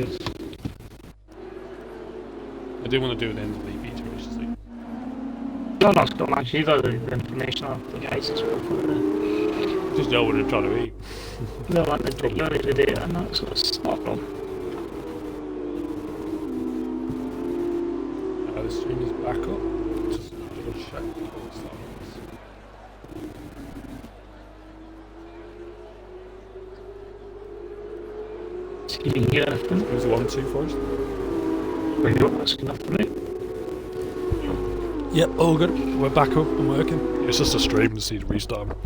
I do want to do an end of the beta race, see. No, no, it's got much either. The information of the guys as well for the... Just know what I'm trying to eat. No, like the data and that, so it's not a problem. The stream is back up. Just double check. See if you can hear anything. Who's the 1, 2 first? There you go, that's enough for me. Yep, all good. We're back up and working. It's just a stream to see the restart.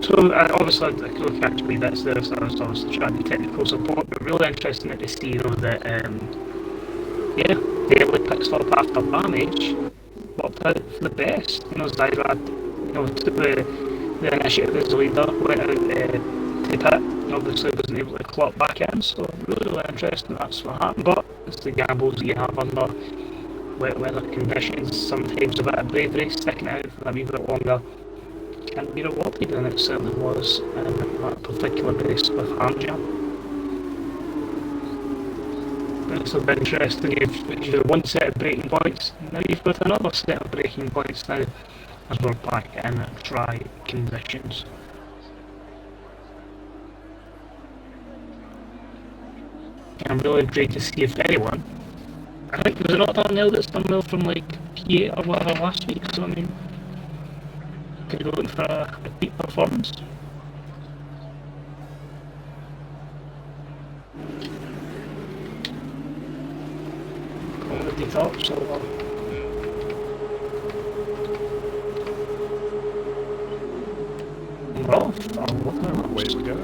So obviously I could look at actually bits there, so I was obviously trying to technical support, but really interesting to see though that yeah, the early pit stop after damage worked out for the best. You know, Zyra, you know, took the initiative as the leader, went out to pit, and obviously wasn't able to clock back in, so really interesting that's what happened, but it's the gambles that you have under wet weather conditions, sometimes a bit of bravery, sticking it out for a wee bit longer can be rewarded, and it certainly was in that particular race with Hamja. It's a bit interesting, you've got one set of braking points, now you've got another set of braking points now as we're back in dry conditions. I'm really intrigued to see if anyone, I think, was it not Darnell that's done well from like P8 or whatever last week, so I mean, could go in for a peak performance. Quality top, so we're off. Away we go.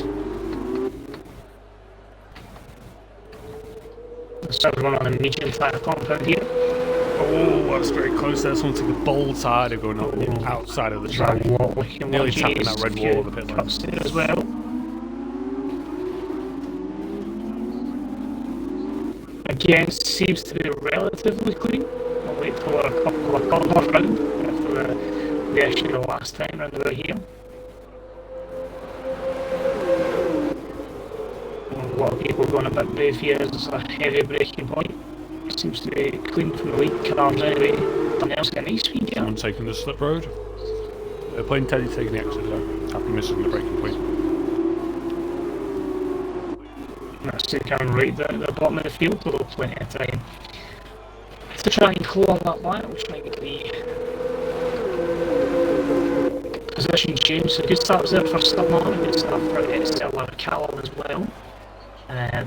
Let's start running on a medium fire compound here. Oh, that's very close there. Someone took the bold side of going on the outside of the track. Nearly tapping that red wall of the pit lane. There as well. Again, seems to be relatively clean. I'll wait for a couple of corners round after the issue the last time round about here. A lot of people going a bit brave here as it's a heavy braking point. Seems to be clean from the lead cars anyway. Darnell's got a nice speed here. Someone taking the slip road. They're playing Teddy taking the exit there. Happy missing the braking point. That's taken right down at the bottom of the field, although plenty of time to try and claw that back, which might be the position change. So good starts there for SLR, good start for SLR Callum as well.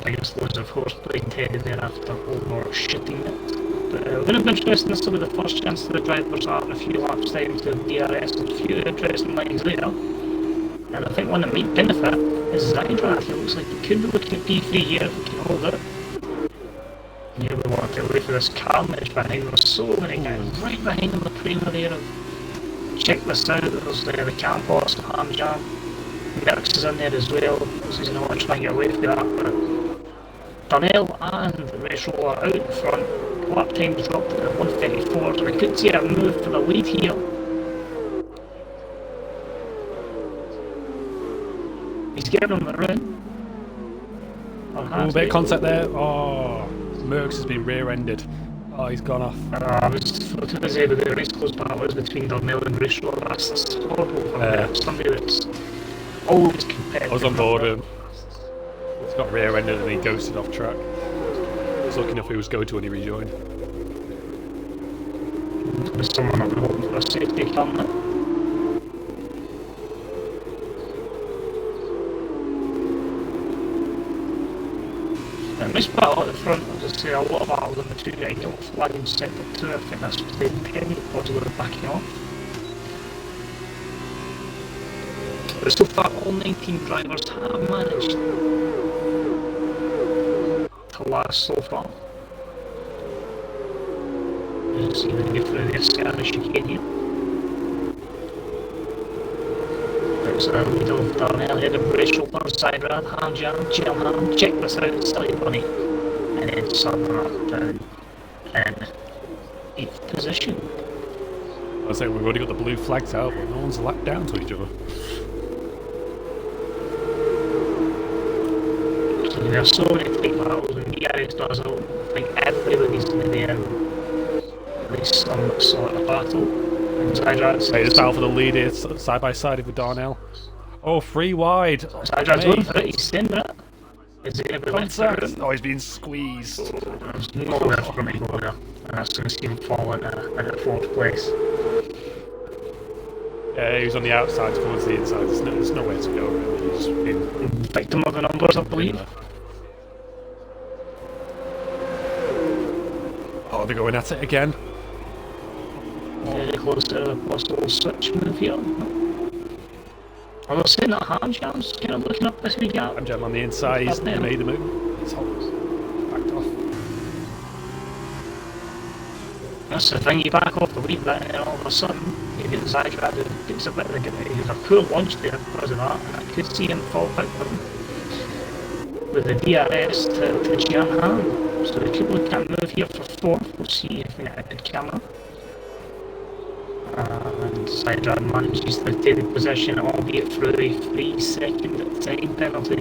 Biggest loads of horseplay Teddy there after overshooting it. But we're going to be interesting, this will be the first chance the drivers are in a few laps time to DRS, and a few interesting lines there. And I think one that might benefit is Zyra. It looks like we could be looking at P3 here if we can hold it. And here we want to wait for this carnage behind. There's so many guys right behind him, the trailer there. Check this out, there's the Campos, the Hamjam. Merckx is in there as well, so he's going to want to try and get away from that. But Darnell and the race roller out in front. Lap time dropped to 1:34, so we could see a move for the lead here. He's getting on the run. Oh, bit of contact there. Oh, Merckx has been rear-ended. Oh, he's gone off. I was so too busy with the race close battles between Darnell and race roller. That's horrible for somebody that's always competitive. I was on board him. He's got rear-ended and he ghosted off track. I was looking if he was going to when he rejoined. There's someone up hoping for a safety camera. Nice battle at the front, as I say, a lot of battles on the two right, yellow flag in sector 2, I think that's the penny possibly backing off. But so far all 19 drivers have managed to last so far. As you see, they get through the Escarra chicane here. There's a lead of Darnell here, the race roller, Zyra, Hamjam, Gilham, check this out, Silly Bunny, and then Southern up down in 8th position. I was saying we've already got the blue flags out, but no one's lapped down to each other. There are so many tight battles, and DRS does it. I think everybody's going to be in at least some sort of battle. And Zydrad's Hey, it's battle for the lead. It's side by side with Darnell. Oh, 3 wide. Zydrad's going for it. He's sending it. Is he going to be left for it? Oh, he's being squeezed. Oh, there's nowhere for him to go there, and that's going to see him fall into 4th place. Yeah, he was on the outside towards the inside. There's nowhere to go, really. He's been Victim of the numbers, I believe. Oh, they're going at it again. Very close to a possible switch move here. I was saying that Hamjam's kind of looking up this wee gap. Hamjam on the inside, he's made the move. He's backed off. That's the thing, you back off a wee bit and then all of a sudden you get Zydrad who gets a bit of a poor launch there because of that, and I could see him fall out with the DRS to Jian Han. So the people can move here for 4th. We'll see if we get a good camera. And Zydrad manages to take the position, albeit through a 3-second time penalty.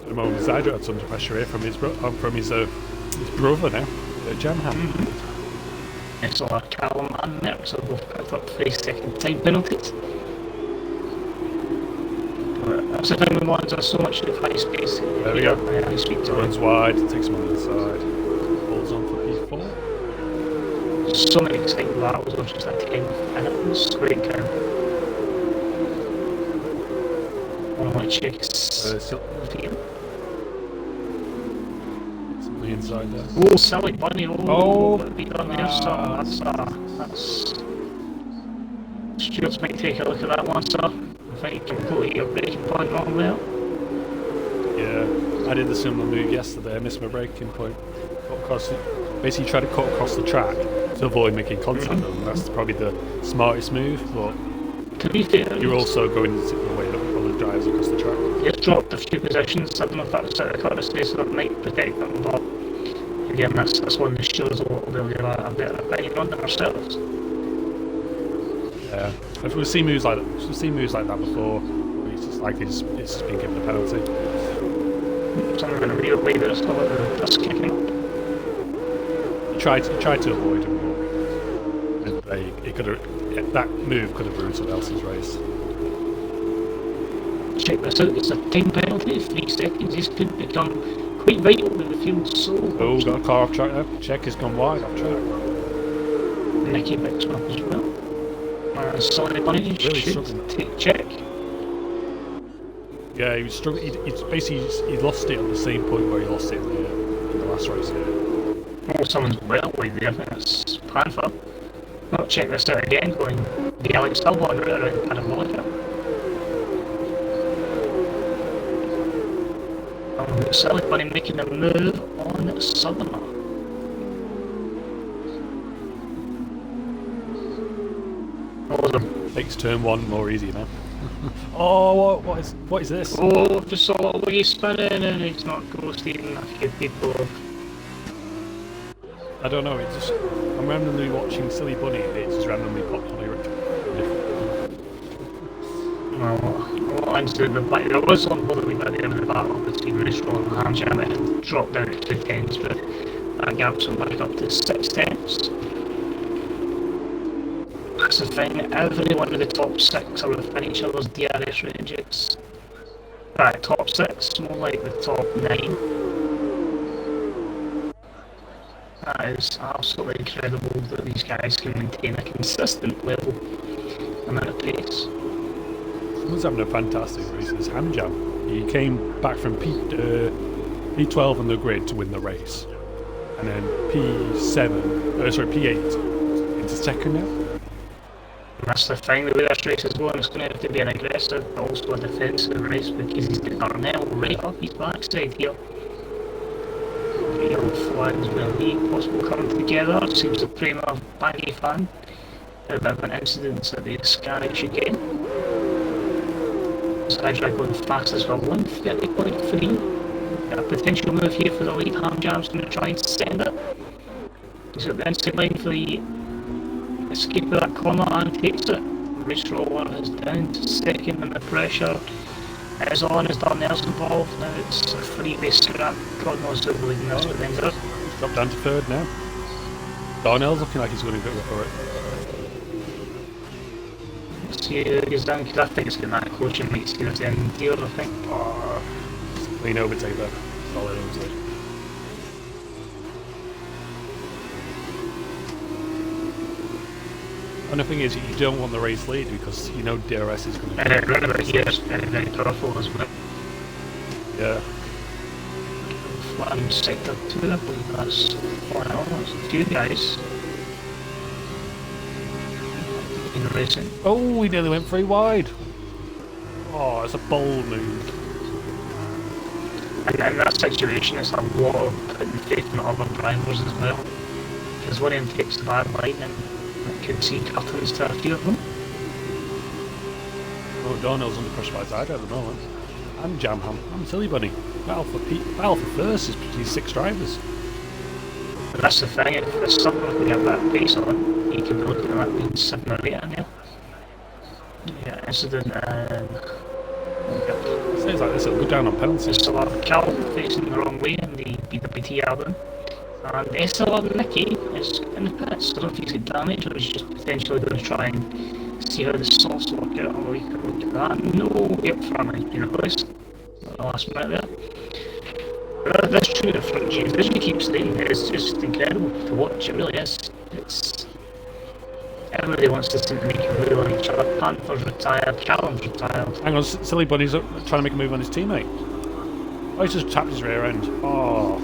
At the moment, Zydrad's under pressure here from his brother now, Jian Han. SLR Callum and Merck, so both picked up 3-second time penalties. But that's the thing with Mons, there's so much of high space. There we go. High speed Runs wide, takes him on the inside. Holds on for P4. So many exciting battles, which is a 10 and it was great count. I want to check his here. It's on the inside there. Oh, silly bunny! Oh, what have we done there, sir? That's. Stuart's might take a look at that one, sir. I think you completely your breaking point wrong there. Yeah, I did the similar move yesterday. I missed my breaking point. Basically, tried to cut across the track to avoid making contact with them. That's probably the smartest move, but to be fair, you're also going the way that other drivers across the track. He's dropped a few positions. I don't know if that's out of courtesy, so that might protect them, but again, that's one that shows a little bit of a better opinion on ourselves. Yeah, if we've seen moves like that before, it's just like it's just been given a penalty. Someone going to replay this, still at the dust kicking up. He tried to avoid him. That move could have ruined someone else's race. Check this out, it's a time penalty, 3 seconds. This could become quite vital with the field so. Oh, got a car off track there. Check has gone wide off track. Nicky picks one up as well. Sorry, bunny, really should take check. Yeah, he was struggling. He lost it at the same point where he lost it in the last race. Oh, someone's well wide there. I think that's Panther. I'll check this out again, going the Alex Talbot route around Parabolica. Silly Bunny making a move on Southerner. Makes turn 1 more easy now. Oh, what is this? Oh, just saw a little wiggy spinning and it's not ghosting a few people. I don't know, I'm randomly watching Silly Bunny and it just randomly popped on here. There was one bullet at the end of the battle between Ristro and Hamjam. It had dropped down to 2 tenths, but that gaps went back up to 6 tenths. That's the thing, every one of the top 6 are within each other's DRS ranges. Right, top 6, more like the top 9. That is absolutely incredible that these guys can maintain a consistent level amount of pace. Someone's having a fantastic race. It's Hamjam. He came back from P12 on the grid to win the race. And then P8 into second now. And that's the thing, the way this race is going, it's going to have to be an aggressive but also a defensive race because he's got Darnell right up his backside here. The yellow flags will be possible coming together. Seems to frame a baggy fan. A bit of an incident at the Scarish again. Skydrive going fastest for 1:30.3. Got a potential move here for the lead. Hamjam's going to try and send it. He's at the inside line for the escape of that corner and takes it. Race roller is down to second and the pressure As long as Darnell's involved, now it's a freeway scrap. God knows who will lead this with Ender. He's dropped down to third now. Darnell's looking like he's going to go for it. See who goes down, because I think it's going to be that close. You might see us in deal, I think. Oh, clean overtake there. Solid overtake. And the thing is, you don't want the race lead because you know DRS is going to. And remember, here is very, very powerful as well. Yeah. Flattened sector 2, I believe that's 4 hours. A few guys in the racing. Oh, we nearly went 3 wide. Oh, it's a bold move. And in that situation, it's a lot of putting faith in other drivers as well. Because one of them takes the bad line and could see cuttings to a few of them. Oh, Darnell's under pressure by Zyder at the moment. And Jamham. I'm Silly Bunny. Battle for first is between 6 drivers. But that's the thing, if there's someone who can get that pace on, you can be looking at that being 7 or 8 in there. Yeah, incident and... Yeah. Sounds like this, it'll go down on penalties. SLR Cal facing the wrong way in the BWT album. And SLR Nicky is in the pits. I don't know if he's got damage or he's just potentially going to try and see how the sauce work out. Or we could look at that. No, yep, front has been replaced at the last minute there. That's true, the front James, as you keep saying, it's just incredible to watch. It really is. It's everybody wants to seem to make a move on each other. Panther's retired, Callum's retired. Hang on, Silly Bunny's trying to make a move on his teammate. Oh, he's just tapped his rear end. Oh.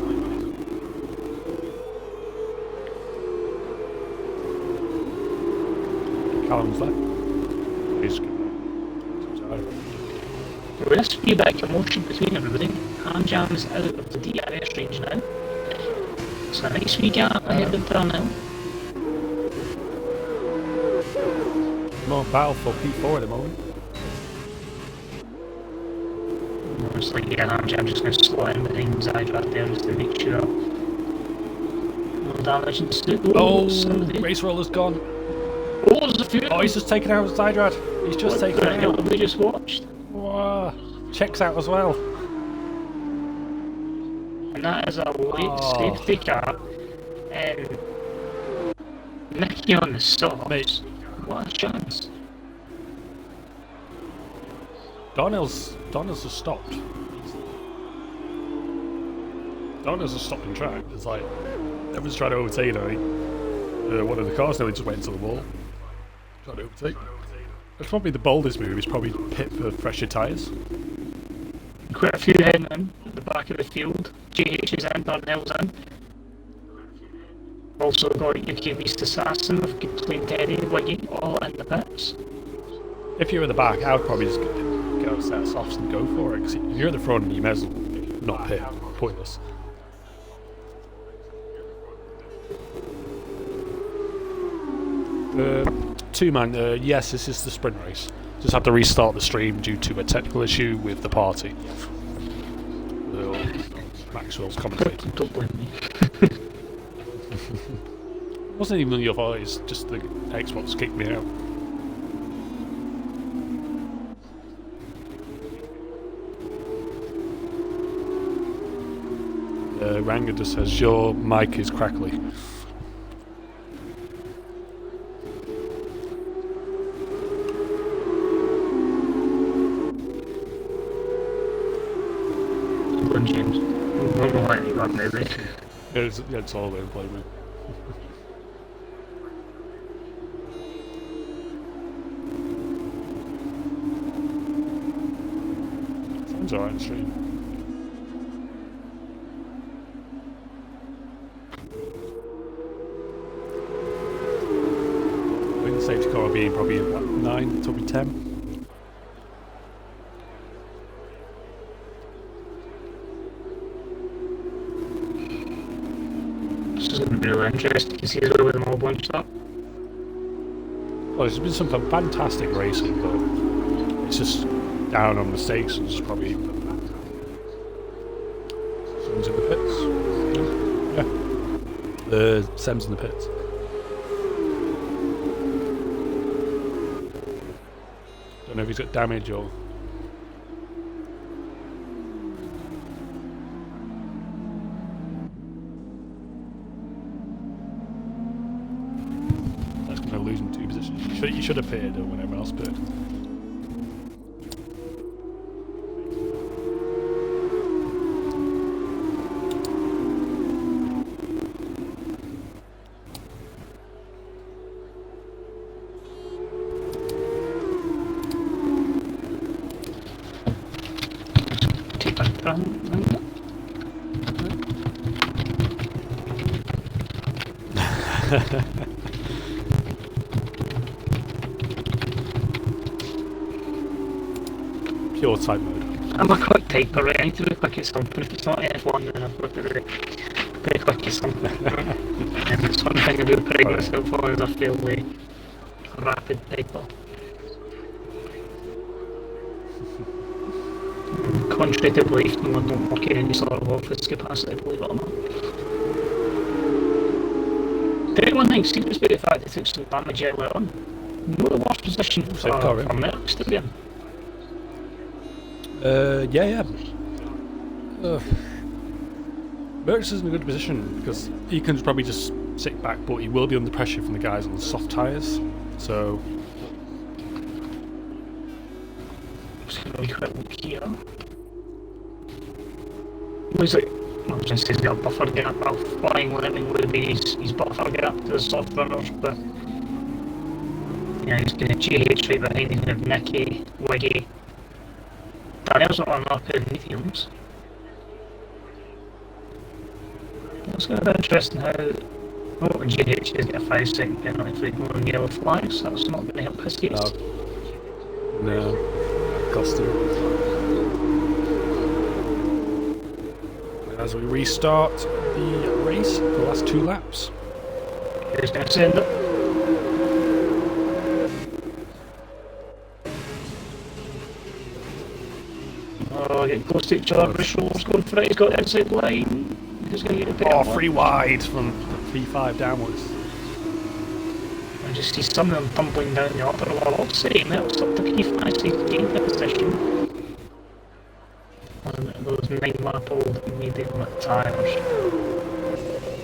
Callum's there. He's Well, this feedback emotion between everybody. Hamjam is out of the DRS range now. It's a nice wee gap ahead of Darnell. more battle for P4 at the moment. It's like, yeah, I'm just going to slot in behind Zydrad there just to make sure no damage ensues. Oh, race roller's gone. Oh, there's a few. Oh, he's just taken out Zydrad. He's just taken What the it hell out. have we just watched? Wow. Checks out as well. And that is a late safety car. And Nicky on the stop. Mate. What a chance. Darnell's has stopped. Darnell's has stopped in track. It's like everyone's trying to overtake one of the cars nearly just went into the wall. Trying to overtake. That's probably the boldest move, is probably pit for fresher tyres. Quite a few headmen at the back of the field. JH is in, Darnell's in. Also got UK Beast Assassin with Plain Teddy, Wiggy, all in the pits. If you're at the back, I would probably just get a set of softs and go for it. Because if you're at the front, you may as well not pit. Pointless. Two-man, yes, this is the sprint race. Just had to restart the stream due to a technical issue with the party. Maxwell's commentating. Don't blame me. It wasn't even your voice, just the Xbox kicked me out. Ranga just says, your mic is crackly. James. We'll go let you go maybe. It's all over the place, mate. Sounds alright in the stream. I think the safety car will be probably what, 9, probably 10. This isn't real interesting to see as well with them all bunched up. Well, there's been some fantastic racing, but it's just down on mistakes and it's probably Sam's in the pits. Yeah. Sam's in the pits. Don't know if he's got damage or... you should have pitted when everyone else pitted. Take that down. Pure type mode. I'm a quick typer, right? I need to be quick at something. If it's not F1, then I've got to be very quick at something. And it's one thing I do pride myself on is a fairly rapid typer. Contrary to belief, no, I don't work in any sort of office capacity, believe it or not. The only one thing seems to be the fact that it took some damage earlier on. No, the worst position for Mercs to be in. Yeah. Merckx is in a good position because he can probably just sit back, but he will be under pressure from the guys on the soft tyres. So. Just gonna be quite look here. Looks like, I was going to say he's got a buffer gap. I'll flying limit would have been his buffer gap to the soft runners, but yeah, he's going to GH right behind him of Nicky, Wiggy. Daniel's not on up in mediums. It's going to be interesting how GH is get a 5-second penalty for ignoring yellow flags. That's not going to help his case. No. Cost him. As we restart the race for the last 2 laps. Who's going to send it? Oh, getting close to each other. Bristol's going for it. He's got the inside line. Who's going to get the pit? Oh, 3 wide from P5 downwards. I just see some of them tumbling down the upper wall. I'll say, Mel's up to P5, so he's gained the position. Those 9-lap-old medium tyres.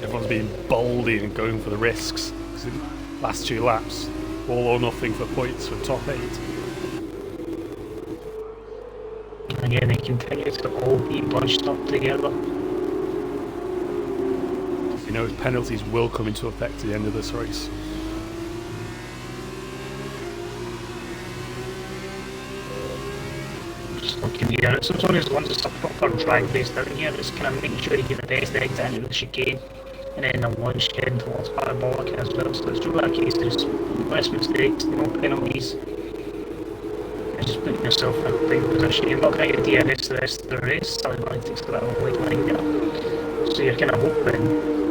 Everyone's being boldy and going for the risks. In the last 2 laps, all or nothing for points for top 8. And again, they continue to all be bunched up together. You know, penalties will come into effect at the end of this race. Looking here, it's as long as one's just a proper drag race down here, it's kind of making sure you get the best exit into the chicane and then a launch heading towards parabolic as well. So it's really a case there's less mistakes, no penalties. You're just putting yourself in a big position. You're not going to get the rest of the race, so it takes that whole line there. So you're kind of hoping,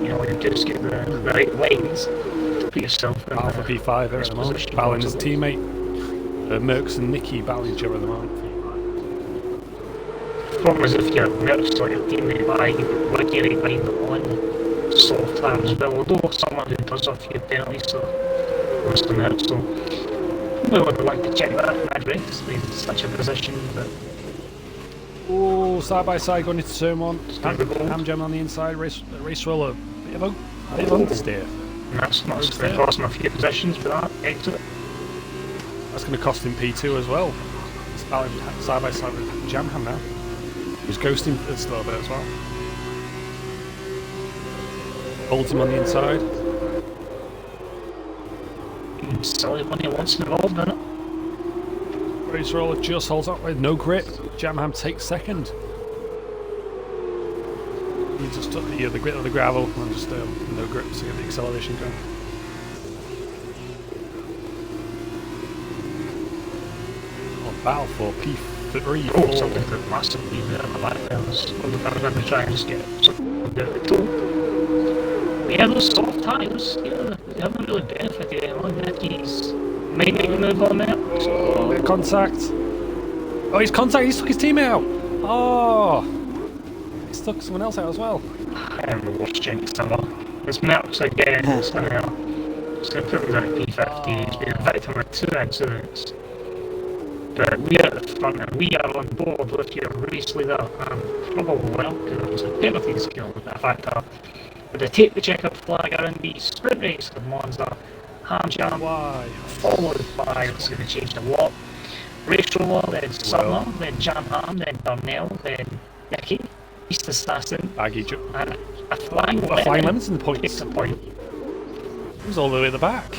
you know, you just get the right lines to put yourself in Alpha P5 there at the moment, battling his teammate. Merckx and Nicky battling each other at the moment. The problem is if you're Merckx or your teammate behind, you're right behind them on soft tyre as well, although someone who does a few penalties, so most of them so we would like to check that in that race, he's in such a position, but oh, side by side going into turn 1, ham jam on the inside, race roller, bit of understeer. And that's going to cost him a few positions for that exit. That's going to cost him P2 as well. He's battling side by side with Jamham now. He's ghosting for this little bit as well. Holds him on the inside. Silly when he wants involved in it. Race roller just holds up with no grip. Jamham takes second. He just took the grip of the gravel and just no grip to get the acceleration going. On battle for P3. Oh, something that massively there in the back there. I was going to try and just get something out of the toe. Yeah, those soft tyres, yeah, they haven't really benefited anyone. Nicky's might make a move on that. Oh, bit of contact. Oh, he's took his teammate out. Oh, he's took someone else out as well. I am the worst jinx ever. It's Merckx again, it's going to put him down at P50. He's been a victim of 2 accidents. But we are at the front and we are on board with your race leader and probably well, because it was a penalty skill with that factor. But they take the checkered flag around the sprint race of Monza Ham Jam, Why? followed by, it's going to change a lot, Race Roller, then Summer, then Jam Ham, then Darnell, then Nicky, East Assassin, Baggy and a Flying Lemon. Lemon Lemon's in the points. takes a point. He's all the way at the back.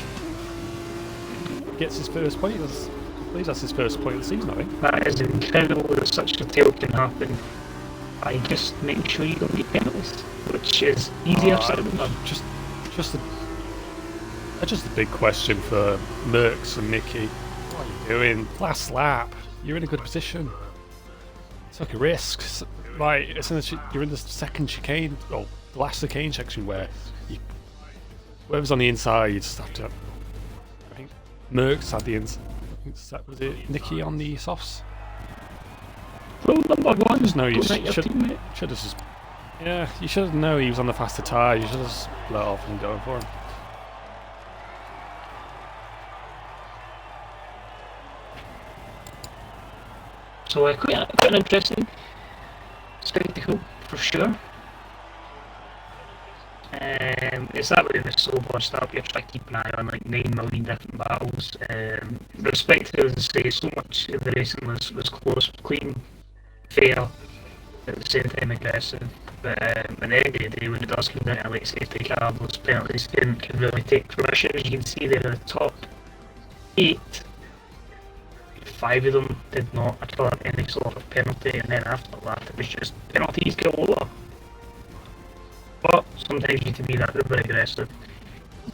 Gets his first point. I believe that's his first point of the season, I think. That is incredible that such a tale can happen. I just make sure you don't get penalties, which is easier said than done. Just a big question for Merckx and Nicky. What are you doing? Last lap. You're in a good position. Took a risk. Like, you're in the second chicane, or the last chicane section where whoever's on the inside, you just have to. I think Merckx had the inside. Was it Nicky on the softs? Rule number one, No, you don't let your should teammate. have just. Yeah, you should have known he was on the faster tyre. You should have just let off and going for him. So quite an interesting spectacle for sure. It's that way with slow bunched up. You're trying to keep an eye on like 9 million different battles. Respected, as I say, so much of the racing was close, clean, fair, at the same time aggressive. But at the end of the day, when it does come down to like safety car, those penalties can really take fruition. As you can see there, the top 8, 5 of them did not at all have any sort of penalty, and then after that it was just penalties galore. But sometimes you need to be that uber aggressive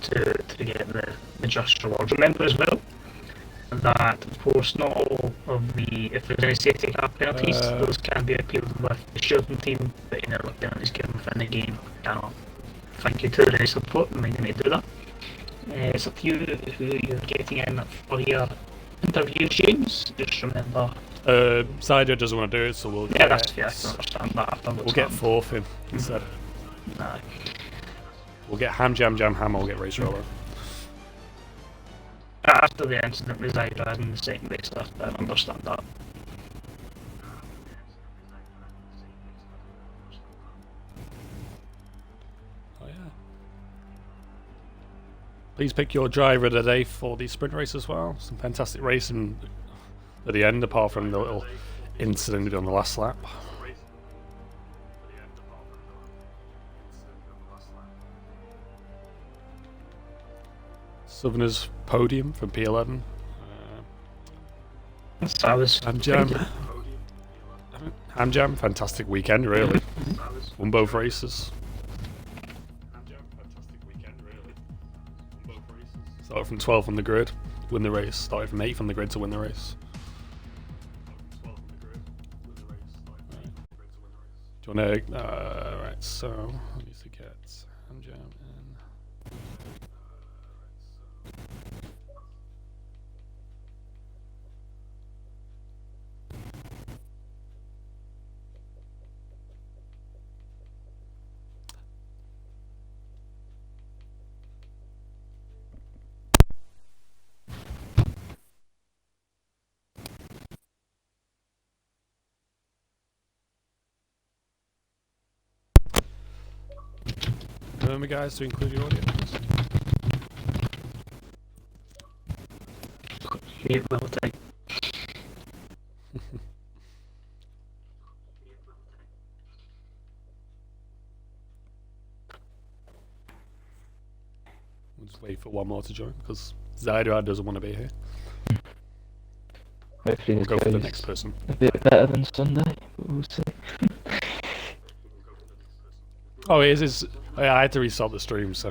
to get the just rewards. Remember as well that, of course, not all of the, if there's any safety car penalties, those can be appealed with the shielding team, but any other penalties given within the game cannot. Thank you to the support, reminding me to do that. It's up to you who you're getting in for your interview, James. Just remember. Zyder doesn't want to do it, so we'll Yeah, that's fair. I can understand that. After we'll get 4th in instead. Nah. We'll get Ham Ham, we'll get Race Roller. After the incident with Zyder in the second race, I understand that. Oh yeah. Please pick your driver today for the sprint race as well. Some fantastic racing at the end, apart from the little incident on the last lap. Southerner's podium from P11. I was Ham Jam, fantastic weekend, really. Won both races. Started from 12th on the grid, win the race. Started from 8th on the grid to win the race. Do you want to? Right, so I need to get Ham Jam in. Remember, guys, to include your audio, please. mute all the time. We'll just wait for one more to join because Zyder doesn't want to be here. Hopefully We'll go for the next person. a bit better than Sunday, but we'll see. Oh, it is. I had to restart the stream, so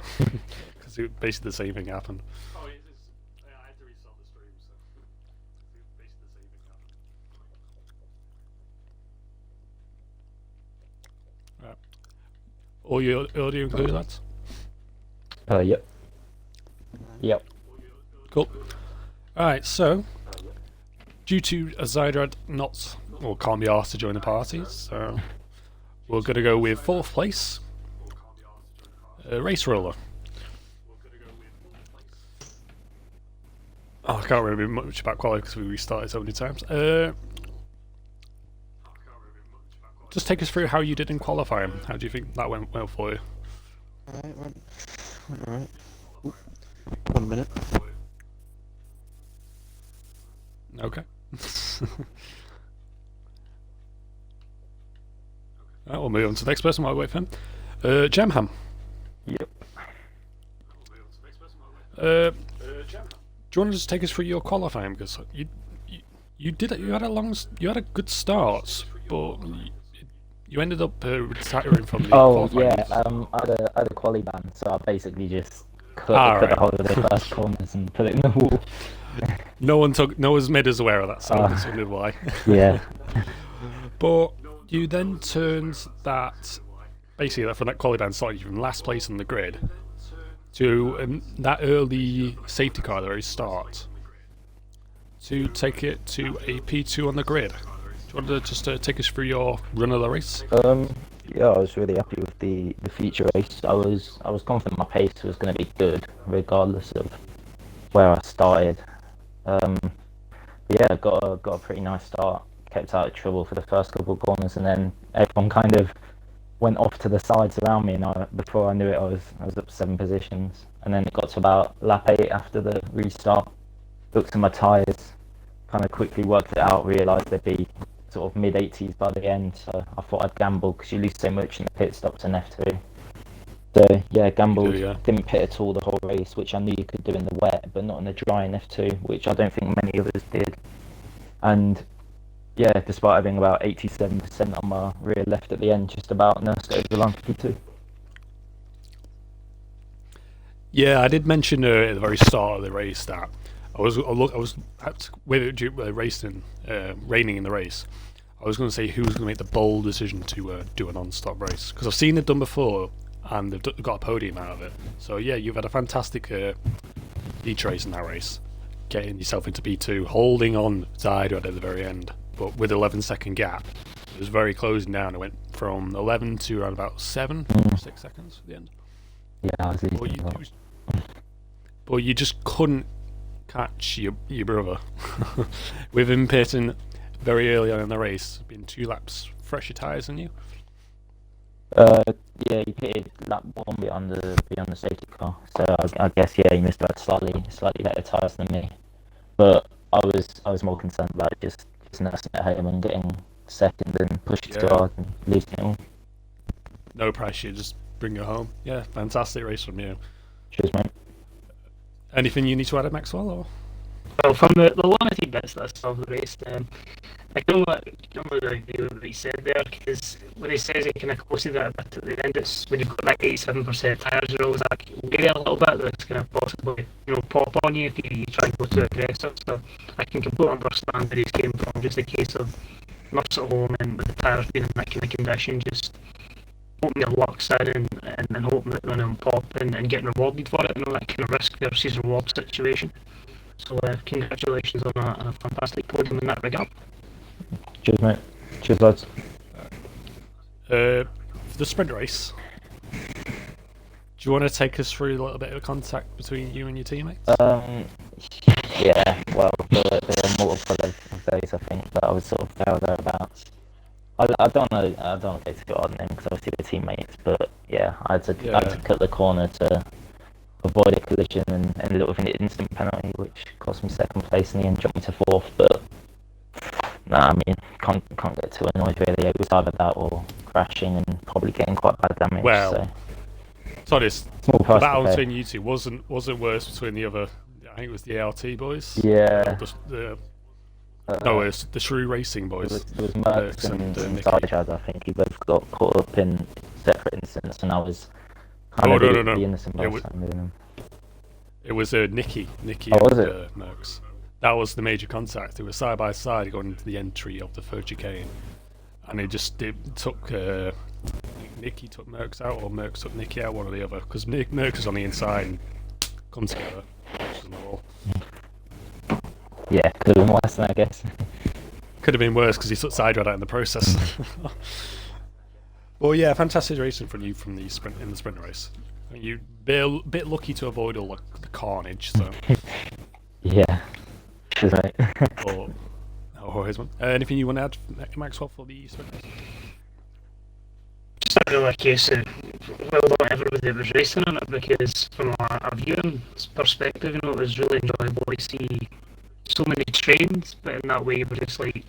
because basically the same thing happened. Oh, it is. I had to restart the stream, so basically the same thing happened. Right. All your audio included, lads? Yep. Yep. Cool. Alright, so due to Zydrad not or can't be asked to join the party, so we're gonna go with 4th place. Race Roller. Oh, I can't remember much about quality because we restarted so many times. Just take us through how you did in qualifying. How do you think that went well for you? Went alright. Won 1 minute. Okay. Right, we'll move on to the next person while we wait for him. Jamham. Yep. Do you want to just take us through your qualifying? Because you had a good start, but you ended up retiring from the Oh qualifying. yeah, I had a quali ban, so I basically just cut the whole of the first corners and put it in the wall. No one's made us aware of that, so I just wondered why. Yeah. But you then turned that, basically from that quali ban started you from last place on the grid to that early safety car at the very start to take it to a P2 on the grid. Do you want to just take us through your run of the race? Yeah, I was really happy with the feature race. I was confident my pace was going to be good, regardless of where I started. But yeah, got a pretty nice start. Kept out of trouble for the first couple of corners, and then everyone kind of went off to the sides around me. And before I knew it, I was up 7 positions. And then it got to about lap 8 after the restart. Looked at my tyres, kind of quickly worked it out, realised they'd be sort of mid-80s by the end, so I thought I'd gamble because you lose so much in the pit stops in F2. So yeah, gambled, didn't pit at all the whole race, which I knew you could do in the wet, but not in the dry in F2, which I don't think many of us did. And yeah, despite having about 87% on my rear left at the end, just about nursed it over the line for P2. Yeah, I did mention at the very start of the race that I was with it raining in the race. I was going to say who was going to make the bold decision to do a non-stop race, because I've seen it done before and they've got a podium out of it. So yeah, you've had a fantastic feature race in that race, getting yourself into B2, holding on tight at the very end, but with 11-second gap. It was very closing down. It went from 11 to around about 6 seconds at the end. Yeah, I was losing but you just couldn't catch your brother with him pitting very early on in the race, being 2 laps fresher tyres than you. Yeah, he pitted lap 1 beyond the safety car, so I guess yeah, he must have had slightly better tyres than me. But I was more concerned about just nursing it home and getting second and pushing too hard and losing it all. No pressure, just bring it home. Yeah, fantastic race from you. Cheers, mate. Anything you need to add, Maxwell? Or? Well, from the limited bits that I saw of the race, I don't really agree with what he said there, because when he says he kind of closes that a bit at the end, it's when you've got like 87% tyres, you're always like wary a little bit that it's going to possibly pop on you if you try and go too aggressive. So I can completely understand where he's came from, just a case of nuts at home and with the tyres being in that kind of condition, just hoping your luck's in and hoping that they're going to pop and getting rewarded for it, that kind of risk versus reward situation. So congratulations on a fantastic podium in that regard. Cheers, mate. Cheers, lads. For the sprint race, do you want to take us through a little bit of contact between you and your teammates? Yeah, well, there are multiple of those, I think, that I was sort of there or thereabouts. I don't know go too hard on them because obviously we're teammates, but yeah, I had to cut the corner to avoid a collision and ended up with an instant penalty, which cost me 2nd place in the end, jumped me to 4th. But nah, I mean, can't get too annoyed really. It was either that or crashing and probably getting quite bad damage. Well, so. To be honest, the battle between you two wasn't worse between the other. I think it was the ART boys. Yeah. No, it was the Shrew Racing boys. There was Merckx and Sarchad, I think. You both got caught up in separate incidents, and I was kind of the innocent bystander moving them. It was Nicky and Merckx. That was the major contact. They were side by side going into the entry of the third chicane, and it took Nicky took Merckx out, or Merckx took Nicky out, one or the other, because Merckx was on the inside and come together. Yeah, could have been worse than I guess. Could have been worse because he took side ride out in the process. Well, yeah, fantastic racing from you from the sprint race. You a bit lucky to avoid all the carnage. So. Yeah. Cheers, mate. Here's one. Anything you want to add, Maxwell, for the sprint race? Just a case of well done everybody that was racing in it, because from a viewing perspective, it was really enjoyable to see so many trains, but in that way, it was just like,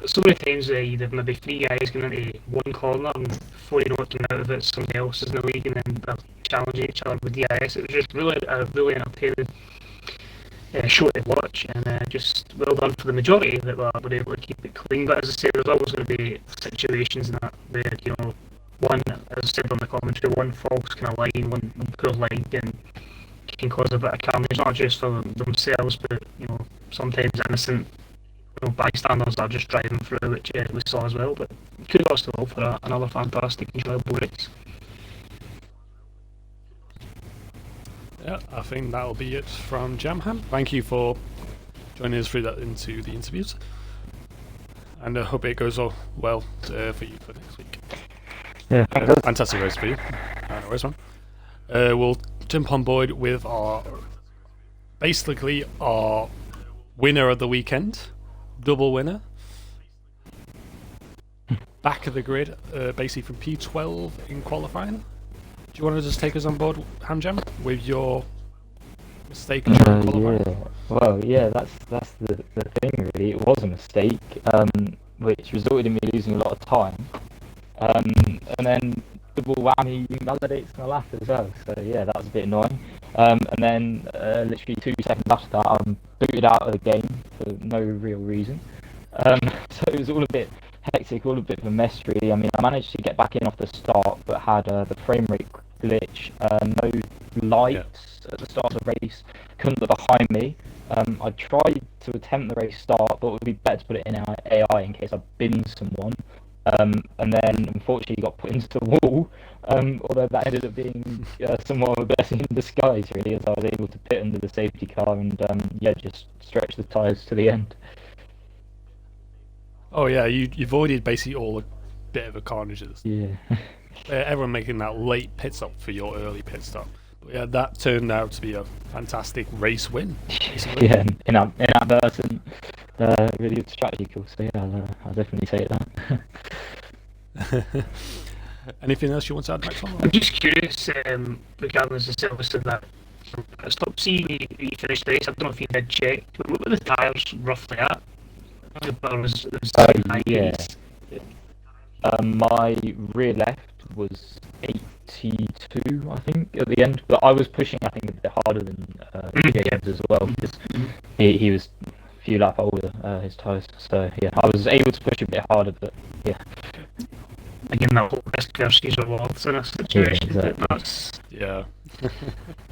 so many times you'd have maybe three guys going into one corner, and before you know it, coming out of it, somebody else is in the league, and then they're challenging each other with DIS. It was just really a really entertaining show to watch, and just well done for the majority that were able to keep it clean. But as I say, there's always going to be situations in that where, one, as I said on the commentary, one false kind of line, one poor line can cause a bit of carnage, not just for themselves, but sometimes innocent bystanders that are just driving through, which we saw as well. But kudos to all for another fantastic, enjoyable race. Yeah, I think that'll be it from Jamham. Thank you for joining us through that into the interviews, and I hope it goes all well for you for next week. Yeah, fantastic race for you. No worries, man. We'll jump on board with basically our winner of the weekend, double winner. Back of the grid, basically from P12 in qualifying. Do you want to just take us on board, Hamjam, with your mistake in qualifying? Yeah. Well, yeah, that's the thing, really. It was a mistake, which resulted in me losing a lot of time. And then double whammy invalidates my lap as well. So yeah, that was a bit annoying. And then literally 2 seconds after that, I'm booted out of the game for no real reason. So it was all a bit hectic, all a bit of a mess, really. I mean, I managed to get back in off the start, but had the frame rate glitch, no lights at the start of the race, couldn't look behind me. I tried to attempt the race start, but it would be better to put it in AI in case I binned someone. And then unfortunately got put into the wall, although that ended up being somewhat of a blessing in disguise, really, as I was able to pit under the safety car and just stretch the tyres to the end. Oh yeah, you avoided basically all a bit of a carnages. Yeah. Everyone making that late pit stop for your early pit stop. But yeah, that turned out to be a fantastic race win. Basically. Yeah, inadvertent, really good strategy call. So yeah, I'll definitely take that. Anything else you want to add, Max? I'm just curious, regarding as I said that I stopped seeing you finish the race. I don't know if you did check, but what were the tyres roughly at? Yeah. My rear left was 82, I think, at the end. But I was pushing, I think, a bit harder than James as well, because he was a few laps older, his tyres. So yeah, I was able to push a bit harder, but yeah. Again, that whole risk versus rewards in a situation. Yeah, exactly. That's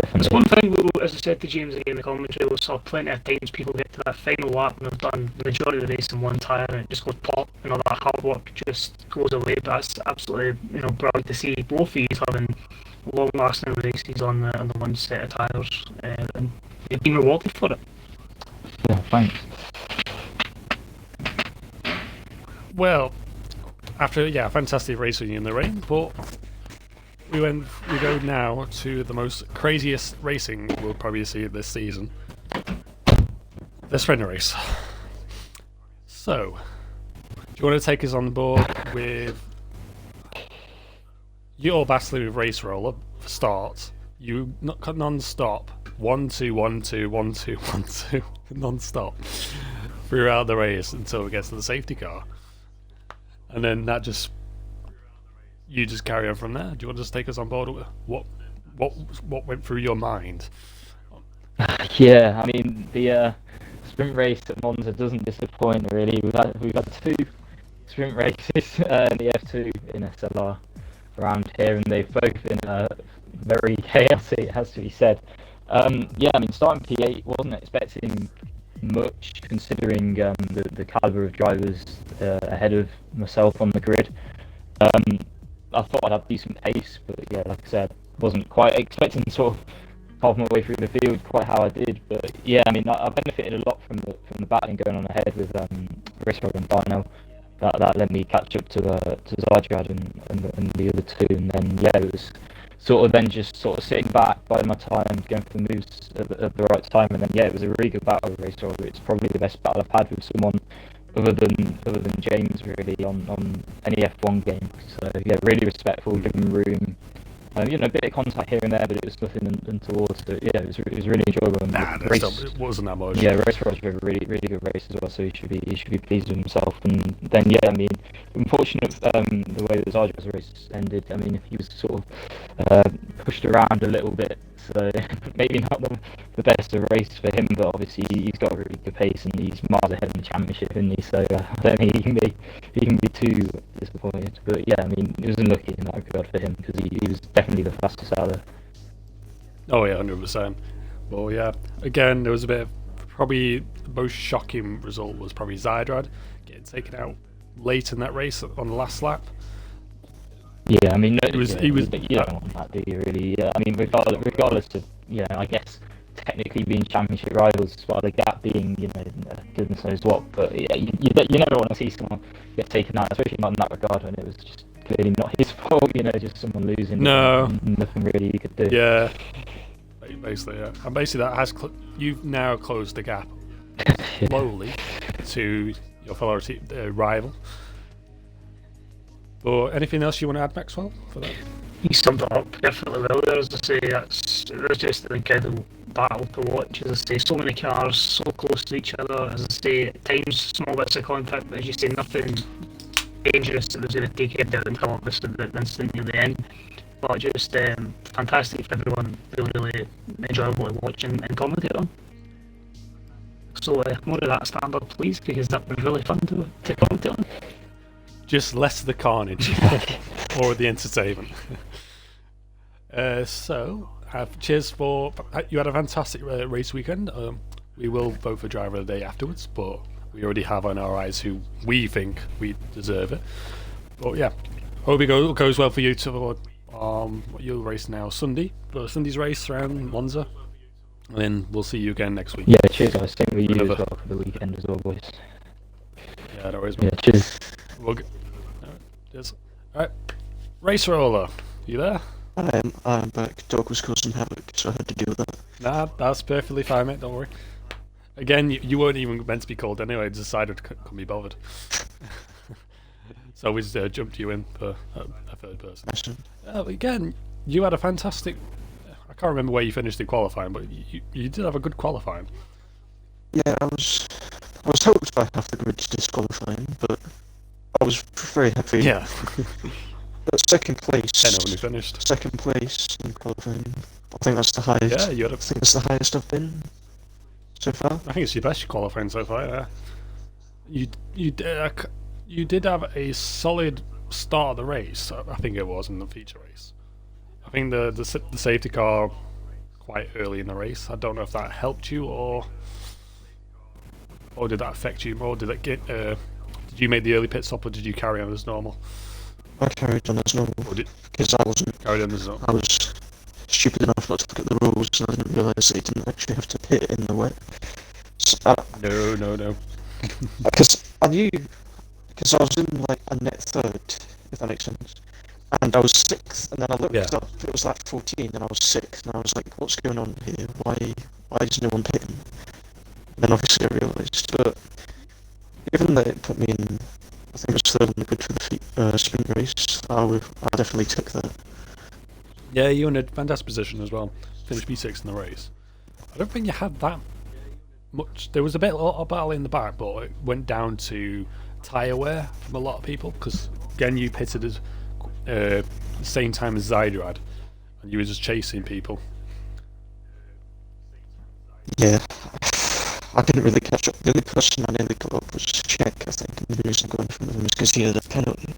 Definitely. one thing, as I said to James again in the commentary, we saw plenty of times people get to that final lap and they've done the majority of the race in one tyre and it just goes pop, that hard work just goes away. But that's absolutely brilliant to see both of these having long lasting races on the one set of tyres, and they've been rewarded for it. Yeah, thanks. Well, after a fantastic racing in the rain, but we go now to the most craziest racing we'll probably see this season. The sprinter race. So, do you want to take us on board with your battling with Race Roller for start? You non-stop 1-2, 1-2, 1-2, 1-2 non-stop throughout the race until it gets to the safety car, and then you just carry on from there. Do you want to just take us on board? What went through your mind? Yeah, I mean the sprint race at Monza doesn't disappoint, really. We've had 2 sprint races in the F2 in SLR around here, and they've both been very chaotic, it has to be said. I mean, starting P8, wasn't expecting much considering the calibre of drivers ahead of myself on the grid. I thought I'd have decent pace, but yeah, like I said, wasn't quite expecting sort of half my way through the field quite how I did. But yeah, I mean, I benefited a lot from the battling going on ahead with Risrod and Dino. That let me catch up to Zydrad and the other 2, and then yeah, it was sort of then just sort of sitting back by my time, going for the moves at the right time, and then yeah, it was a really good battle with Risrod. It's probably the best battle I've had with someone other than James really on any F1 game. So yeah, really respectful, giving room. You know, a bit of contact here and there, but it was nothing untoward. So yeah, it was really enjoyable. And Nah, it wasn't that much. Yeah, race Roger, a really good race as well. So he should be pleased with himself. And then yeah, I mean, unfortunate the way that Zarja's race ended. I mean, he was sort of pushed around a little bit. So maybe not the best of race for him, but obviously he's got a really good pace and he's miles ahead in the championship, isn't he? So I don't think he can be too disappointed. But yeah, I mean, it was unlucky in that regard for him because he was definitely the fastest out there. Oh yeah, 100%. Well, yeah. Again, there was a bit of probably the most shocking result was probably Zydrad getting taken out late in that race on the last lap. Yeah, I mean, he was. You don't want that, do you? Really? Yeah, I mean, regardless of, you know, I guess technically being championship rivals, while the gap being, you know, goodness knows what. But yeah, you never want to see someone get taken out, especially not in that regard when it was just clearly not his fault. You know, just someone losing. No, nothing really you could do. Yeah, basically, yeah. And basically that has you've now closed the gap slowly to your fellow rival. Or anything else you want to add, Maxwell, for that? He summed it up perfectly well there. As I say, it was just an incredible battle to watch. As I say, so many cars so close to each other. As I say, at times small bits of contact, but as you say, nothing dangerous that was going to take it out until obviously the instant near the end. But just fantastic for everyone. Really enjoyable to watch and commentate on. So more of that standard, please, because that was really fun to commentate on. Just less of the carnage, more of the entertainment. Cheers for you had a fantastic race weekend. We will vote for driver of the day afterwards, but we already have on our eyes who we think we deserve it. But yeah, hope it goes well for you to you'll race now Sunday's race around Monza, and then we'll see you again next week. Yeah, cheers guys. Same with you as well for the weekend as well, boys. Yeah, no worries. Yeah, cheers. Cheers. Alright, Race Roller, you there? I'm back. Dog was causing havoc, so I had to deal with that. Nah, that's perfectly fine, mate, don't worry. Again, you weren't even meant to be called anyway, decided couldn't be bothered. So we just jumped you in for a third person. Again, you had a fantastic... I can't remember where you finished in qualifying, but you did have a good qualifying. Yeah, I was helped by half the grid's disqualifying, but I was very happy. Yeah. But second place. I know when we finished. Second place in qualifying. I think that's the highest. Yeah, I think that's the highest I've been so far. I think it's your best qualifying so far. Yeah. You did have a solid start of the race. I think it was in the feature race. I think the safety car quite early in the race. I don't know if that helped you or did that affect you more? Did it get? Did you make the early pit stop or did you carry on as normal? I carried on as normal because I wasn't. Carried on as normal. I was stupid enough not to look at the rules, and I didn't realise that you didn't actually have to pit in the wet. So, No. Because I knew, because I was in like a net third, if that makes sense, and I was sixth, and then I looked up, it was like 14, and I was sixth, and I was like, what's going on here? Why is no one pitting? And then obviously I realised, but given that it put me in, I think it was third on the grid for the sprint race, I definitely took that. Yeah, you were in a fantastic position as well. Finished P6 in the race. I don't think you had that much. There was a lot of battle in the back, but it went down to tyre wear from a lot of people because again you pitted at the same time as Zydrad, and you were just chasing people. Yeah, I didn't really catch up. The only person I nearly got up was Czech, I think, and the reason going from him is because he had a penalty.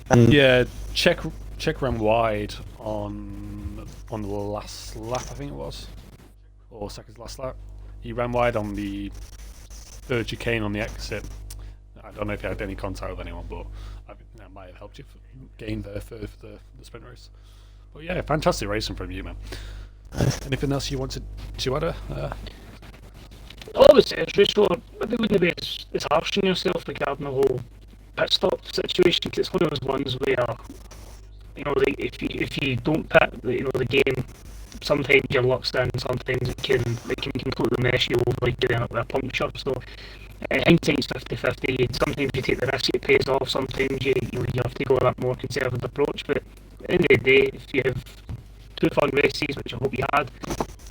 And yeah, Czech ran wide on the last lap, I think it was, or second to last lap. He ran wide on the third chicane on the exit. I don't know if you had any contact with anyone, but that might have helped you gain there for the sprint race. But yeah, fantastic racing from you, man. Anything else you wanted to add? All I would say is, Rachel, maybe wouldn't be as harsh on yourself regarding the whole pit stop situation, because it's one of those ones where, you know, if you don't pit, you know, the game, sometimes your luck's in, sometimes it can completely mess you over, like getting up with a puncture. So Hindsight's 50-50. Sometimes you take the risk, it pays off. Sometimes you have to go that more conservative approach. But at the end of the day, if you have 2 fun races, which I hope you had,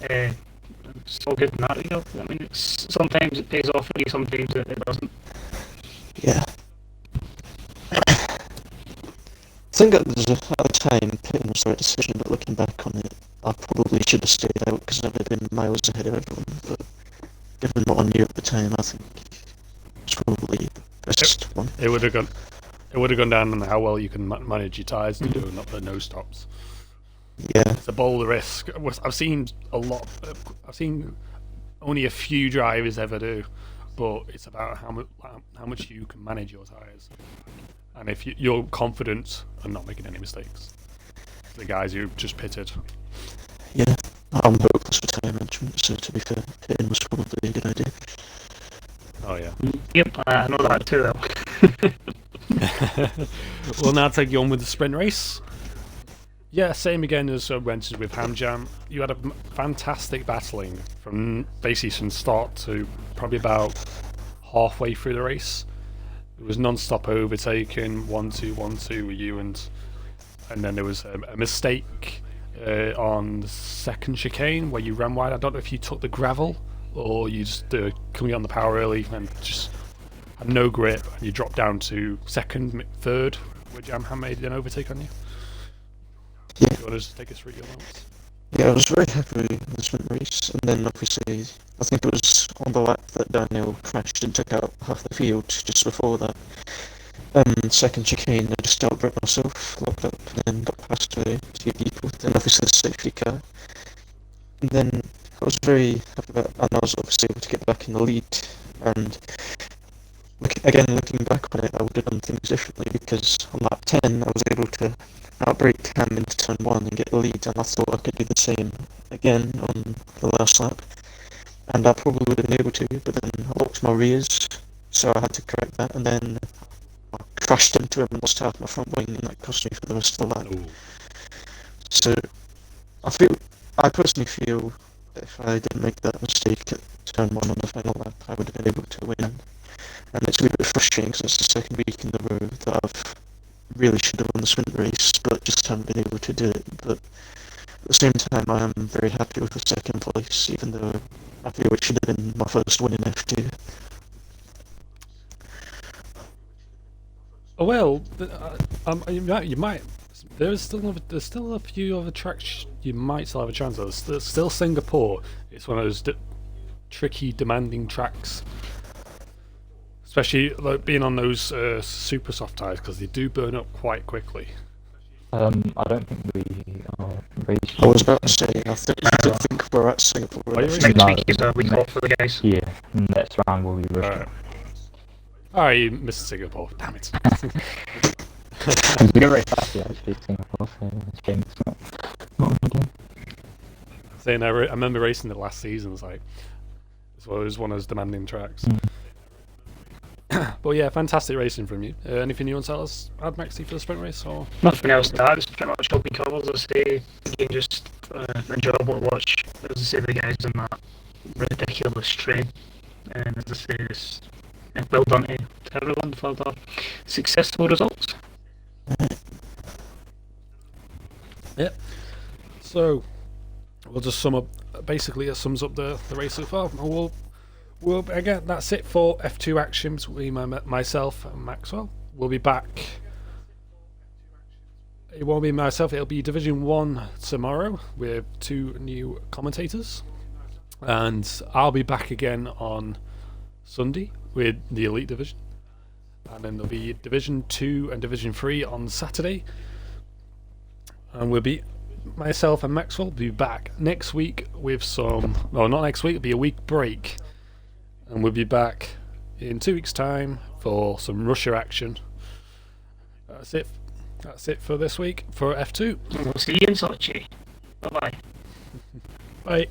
it's all good in that regard. I mean, sometimes it pays off for you, sometimes it doesn't. Yeah. I think at the time, Peyton was the right decision, but looking back on it, I probably should have stayed out because I would have been miles ahead of everyone. But given what I knew at the time, I think it's probably the best one. It would have gone. It would have gone down on how well you can manage your tyres and doing up the no stops. Yeah. It's a bold risk. I've seen a lot. I've seen only a few drivers ever do, but it's about how much you can manage your tyres, and if you're confident and not making any mistakes. The guys who just pitted. Yeah. I'm hopeless for tyre management, so to be fair, pitting was probably a good idea. Oh yeah. Yep, I know that too well. We'll now take you on with the sprint race. Yeah, same again as I mentioned with Hamjam. You had a fantastic battling from basically from start to probably about halfway through the race. It was non-stop overtaking, 1-2, 1-2 with you, and then there was a mistake on the second chicane where you ran wide. I don't know if you took the gravel or you just coming on the power early and just had no grip and you dropped down to second, third, where Jamham made an overtake on you. Yeah. Do you want to just take us through your notes? Yeah, I was very happy with the sprint race, and then obviously, I think it was on the lap that Daniel crashed and took out half the field just before that. Second chicane, I just outbraked myself, locked up, and then got past a few people, then obviously the safety car. And then I was very happy about, and I was obviously able to get back in the lead, and looking back on it, I would have done things differently, because on lap 10, I was able to outbrake Cam into turn 1 and get the lead, and I thought I could do the same again on the last lap, and I probably would have been able to, but then I locked my rears, so I had to correct that, and then I crashed into him and lost half my front wing, and that cost me for the rest of the lap. Ooh. So I personally feel that if I didn't make that mistake at turn 1 on the final lap, I would have been able to win. And it's a bit frustrating because it's the second week in a row that I've really should have won the sprint race, but just haven't been able to do it. But at the same time, I am very happy with the second place, even though I feel it should have been my first win in F2. Oh, well, you might. There's still a few other tracks you might still have a chance of. There's still Singapore. It's one of those tricky, demanding tracks. Especially like being on those super soft tyres, because they do burn up quite quickly. I don't think we are racing. I was about to say, I think we're at Singapore. Are you Next No, week is a week off for the guys. Yeah, next round will be Russia. Alright. Alright, you missed Singapore. Damn it. We go very fast, actually, Singapore, so it's a shame it's not again. Saying I remember racing it last season. It's like it was one of those demanding tracks. But yeah, fantastic racing from you. Anything you want to tell us, add Maxi, for the sprint race? Or Nothing else to add, it's pretty much all been covered. As I say, again, just enjoyable to watch. As I say, the guys in that ridiculous train. And as I say, it's well done to everyone for the successful results. yeah. So we'll just sum up. Basically, it sums up the race so far. Well, again, that's it for F2 action between myself and Maxwell. We'll be back. It won't be myself, it'll be Division 1 tomorrow with 2 new commentators. And I'll be back again on Sunday with the Elite Division. And then there'll be Division 2 and Division 3 on Saturday. And we'll be, myself and Maxwell, will be back next week with some, well, not next week, it'll be a week break. And we'll be back in 2 weeks' time for some Russia action. That's it. That's it for this week for F2. We'll see you in Sochi. Bye bye. Bye.